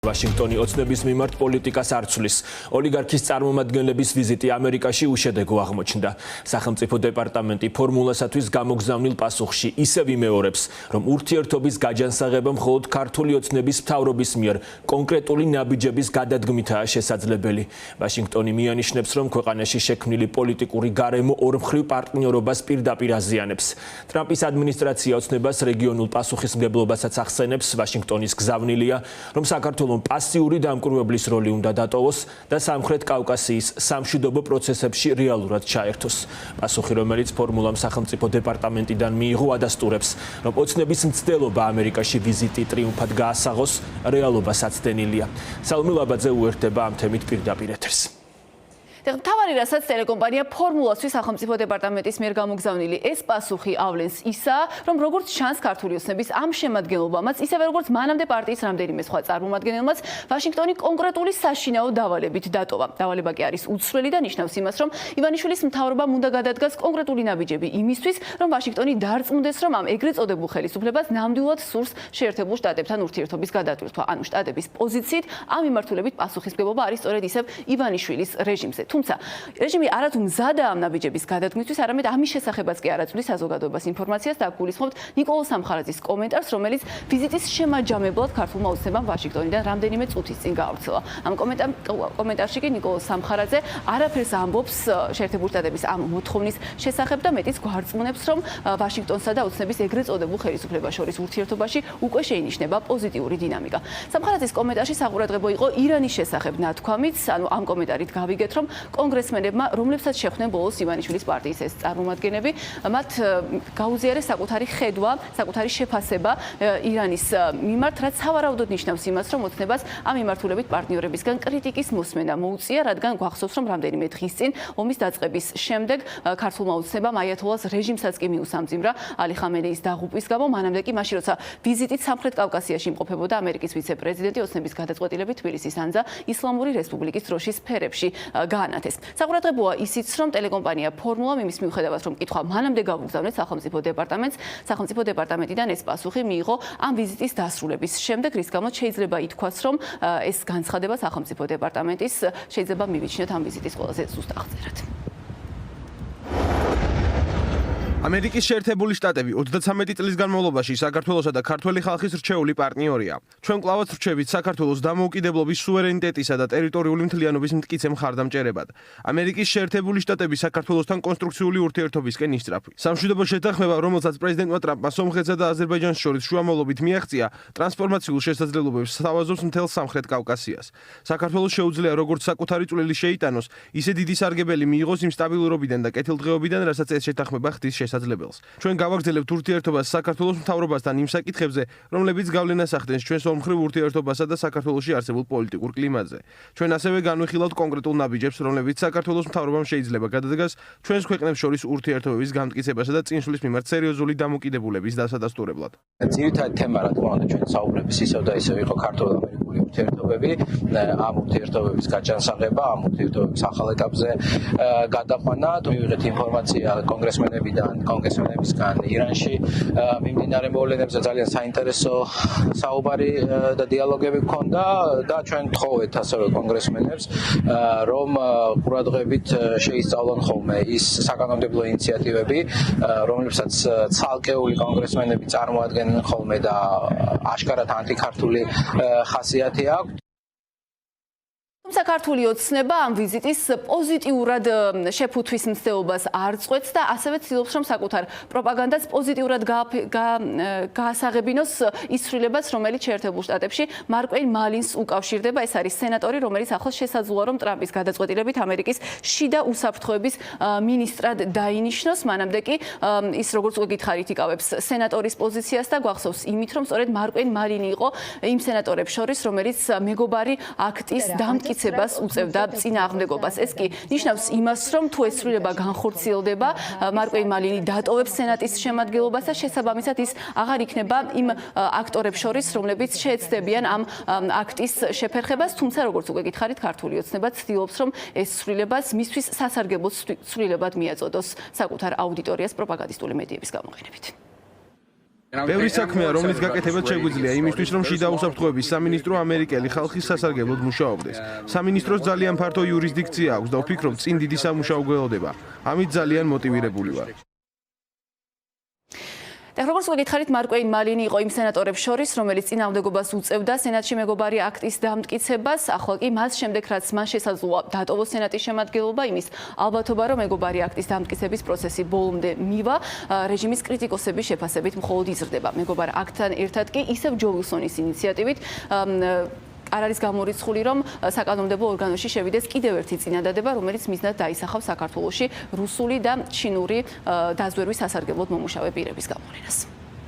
ვაშინგტონი ოცნების მიმართ პოლიტიკას არ ცვლის. ოლიგარქის წარმომადგენლების ვიზიტი ამერიკაში უშედეგო აღმოჩნდა. სახელმწიფო დეპარტამენტი ფორმულასათვის გამოგზავნილ პასუხში ისევ იმეორებს, რომ ურთიერთობის გაჯანსაღება მხოლოდ ქართული ოცნების მთავრობის მიერ კონკრეტული ნაბიჯების გადადგმითაა შესაძლებელი. ვაშინგტონი მიანიშნებს, რომ ქვეყანაში შექმნილი პოლიტიკური გარემო ორმხრივ პარტნიორობას პირდაპირ აზიანებს. ტრამპის ადმინისტრაცია ოცნებას რეგიონულ პასუხისმგებლობასაც ახსენებს. ვაშინგტონის გზავნილია, რომ საქართველოს პასიური დამკვირვებლის როლი უნდა დატოვოს და სამხრეთ კავკასიის სამშვიდობო პროცესებში რეალურად ჩაერთოს. პასუხი, რომელიც ფორმულამ სახელმწიფო დეპარტამენტიდან მიიღო, ადასტურებს, რომ ოცნების მცდელობა ამერიკაში ვიზიტი ტრიუმფად გაასაღოს, რეალობა საცდენილია. სალომე ლაბაძე უერთდება ამ თემით პირდაპირ ეთერს. მთავარი რასაც ტელეკომპანია ფორმულასთვის სახელმწიფო დეპარტამენტის მიერ გამოგზავნილი ეს პასუხი ავლენს ისაა, რომ როგორც ჩანს ქართული ოცნების ამ შემადგენლობამაც, ისევე როგორც მანამდე პარტიის რამდენიმე სხვა წარმომადგენელმაც, ვაშინგტონი კონკრეტული საშინაო დავალებით დატოვა. დავალება კი არის უცვლელი და ნიშნავს იმას, რომ ივანიშვილის მთავრობამ უნდა გადადგას კონკრეტული ნაბიჯები იმისთვის, რომ ვაშინგტონი დარწმუნდეს, რომ ამ ეგრეთ წოდებულ ხელისუფლებას ნამდვილად სურს შეერთებულ შტატებთან ურთიერთობის გადატვირთვა. ანუ შტატების პოზიციით ამ მიმართულებით პასუხისმგებლობა არის სწორედ ისევ ივანიშვილის რეჟიმზე. თუმცა რეჟიმი არათუ მზადაა ამ ნაბიჯების გადადგმისთვის, არამედ ამის შესახებაც კი არ აწვდის საზოგადოებას ინფორმაციას და გულისხმობთ ნიკოლოზ სამხარაძის კომენტარს, რომელიც ვიზიტის შემაჯამებლად ქართულმა ოცნებამ ვაშინგტონიდან რამდენიმე წუთის წინ გაავრცელა. ამ კომენტარში კი ნიკოლოზ სამხარაძე არაფერს ამბობს შეერთებულ შტატების ამ მოთხოვნის შესახებ და მეტიც გვარწმუნებს, რომ ვაშინგტონსა და ოცნების ეგრეთ წოდებულ ხელისუფლებას შორის ურთიერთობაში უკვე შეინიშნება პოზიტიური დინამიკა. სამხარაძის კომენტარში საყურადღებო იყო ირანის შესახებ ნათქვამიც, ანუ ამ კომენტარით გავიგეთ, რომ კონგრესმენებმა, რომლებსაც შეხვდნენ ბოლოს ივანიშვილის პარტიის ეს წარმომადგენლები, მათ გაუზიარეს საკუთარი ხედვა, საკუთარი შეფასება ირანის მიმართ, რაც სავარაუდოდ ნიშნავს იმას, რომ ოცნებას ამ მიმართულებით პარტნიორებისგან კრიტიკის მოსმენა მოუწია, რადგან გვახსოვს, რომ რამდენიმე დღის წინ ომის დაწყების შემდეგ ქართულმა ოცნებამ აიათოლას რეჟიმსაც კი მიუსამძიმრა ალი ხამენეის დაღუპვის გამო, მანამდე კი მაშინ, როცა ვიზიტით სამხრეთ კავკასიაში იმყოფებოდა ამერიკის ვიცე-პრეზიდენტი, ოცნების გადაწყვეტილებით თბილისის ანძა ისლამური რესპუბლიკის დროშის სფერებში განათეს. საყურადღებოა ისიც, რომ ტელეკომპანია ფორმულამ იმის მიუხედავად, რომ კითხვა მანამდე გავუგზავნეთ სახელმწიფო დეპარტამენტს, სახელმწიფო დეპარტამენტიდან ეს პასუხი მიიღო ამ ვიზიტის დასრულების შემდეგ, რის გამოც შეიძლება ითქვას, რომ ეს განცხადება სახელმწიფო დეპარტამენტის შეიძლება მივიჩნიოთ ამ ვიზიტის ყველაზე ზუსტ აღწერად. ამერიკის შეერთებული შტატები 33 წლის განმავლობაში საქართველოსა და ქართველი ხალხის რჩეული პარტნიორია. ჩვენ კვლავაც რჩებით საქართველოს დამოუკიდებლობის, სუვერენიტეტისა და ტერიტორიული მთლიანობის მტკიცე მხარდამჭერებად. ამერიკის შეერთებული შტატები საქართველოსთან კონსტრუქციული ურთიერთობისკენ ისწრაფვი. სამშვიდობო შეთანხმება, რომელსაც პრეზიდენტმა ტრამპმა სომხეთსა და აზერბაიჯანს შორის შუამავლობით მიაღწია, ტრანსფორმაციულ შესაძლებლობებს სთავაზობს მთელ სამხრეთ კავკასიას. საქართველოს შეუძლია როგორც საკუთარი წვლილი შეიტანოს, ისე დიდი სარგებელი მიიღოს იმ სტაბილურობიდან და კეთილდღეობიდან, რასაც ეს შეთანხმება ხდის შესაძლებელს. ჩვენ გავაგრძელებთ ურთიერთობას საქართველოს მთავრობასთან იმ საკითხებზე, რომლებიც გავლენას ახდენს ჩვენს ორმხრივ ურთიერთობასა და საქართველოში არსებულ პოლიტიკურ კლიმატზე. ჩვენ ასევე განვიხილავთ კონკრეტულ ნაბიჯებს, რომლებიც საქართველოს მთავრობამ შეიძლება გადადგას ჩვენს ქვეყნებს შორის ურთიერთობების გამტკიცებასა და წინსვლის მიმართ სერიოზული დამოკიდებულების დასადასტურებლად. ძირითადი თემა, რა თქმა უნდა, ჩვენ საუბრების ისევ და ისევ იყო ქართულ-ამერიკული ურთიერთობები, ამ ურთიერთობების გაჯანსაღება, ამ ურთიერთობების ახალ ეტაპზე გადაყვანა. მივიღეთ ინფორმაცია კონგრესმენებისგან ირანში მიმდინარე მოვლენებზე ძალიან საინტერესო საუბარი და დიალოგები გქონდა და ჩვენ გთხოვეთ ასევე კონგრესმენებს, რომ ყურადღებით შეისწავლონ ხოლმე ის საკანონმდებლო ინიციატივები, რომლებსაც ცალკეული კონგრესმენები წარმოადგენენ ხოლმე და აშკარად ანტიქართული ხასიათი აქვს. თუმცა ქართული ოცნება ამ ვიზიტის პოზიტიურად შეფუთვის მცდელობას არ წყვეტს და ასევე ცდილობს, რომ საკუთარ პროპაგანდას პოზიტიურად გაასაღებინოს ის ცვლილებას, რომელიც შეერთებულ შტატებში მარკ მალინს უკავშირდება. ეს არის სენატორი, რომელიც ახლოს შესაძლოა, რომ ტრამპის გადაწყვეტილებით ამერიკის შიდა უსაფრთხოების მინისტრად დაინიშნოს. მანამდე კი ის, როგორც უკვე გითხარით, იკავებს სენატორის პოზიციას და გვახსოვს იმით, რომ სწორედ მარკ მალინი იყო იმ სენატორებს შორის, რომელიც მეგობარი აქტის დამტკიცებას უწევდა წინააღმდეგობას. ეს კი ნიშნავს იმას, რომ თუ ეს ცვლილება განხორციელდება, მარკ მალინი დატოვებს სენატის შემადგენლობას და შესაბამისად ის აღარ იქნება იმ აქტორებს შორის, რომლებიც შეეცდებიან ამ აქტის შეფერხებას. თუმცა, როგორც უკვე გითხარით, ქართული ოცნება ცდილობს, რომ ეს ცვლილებას მისთვის სასარგებლო ცვლილებად მიაწოდოს საკუთარ აუდიტორიას პროპაგანდისტული მედიების გამოყენებით. ბევრი საქმეა, რომლის გაკეთებაც შეგვიძლია იმისთვის, რომ შიდა უსაფრთხოების სამინისტრო ამერიკელი ხალხის სასარგებლოდ მუშაობდეს. სამინისტროს ძალიან ფართო იურისდიქცია აქვს და ვფიქრობ, წინ დიდი სამუშაო გველოდება. ამით ძალიან მოტივირებული ვარ. როგორც გითხარით, მარკ მალინი იყო იმ სენატორებს შორის, რომელიც წინააღმდეგობას უწევდა სენატში მეგობარი აქტის დამტკიცებას. ახლა კი მას შემდეგ, რაც მან შესაძლოა დატოვოს სენატის შემადგენლობა, იმის ალბათობა, რომ მეგობარი აქტის დამტკიცების პროცესი ბოლომდე მივა, რეჟიმის კრიტიკოსების შეფასებით მხოლოდ იზრდება. მეგობარ აქტთან ერთად კი ისევ ჯო ვილსონის ინიციატივით არ არის გამორიცხული, რომ საკანონმდებლო ორგანოში შევიდეს კიდევ ერთი წინადადება, რომელიც მიზნად დაისახავს საქართველოში რუსული და ჩინური დაზვერვის სასარგებლოდ მომუშავე პირების გამოვლენას.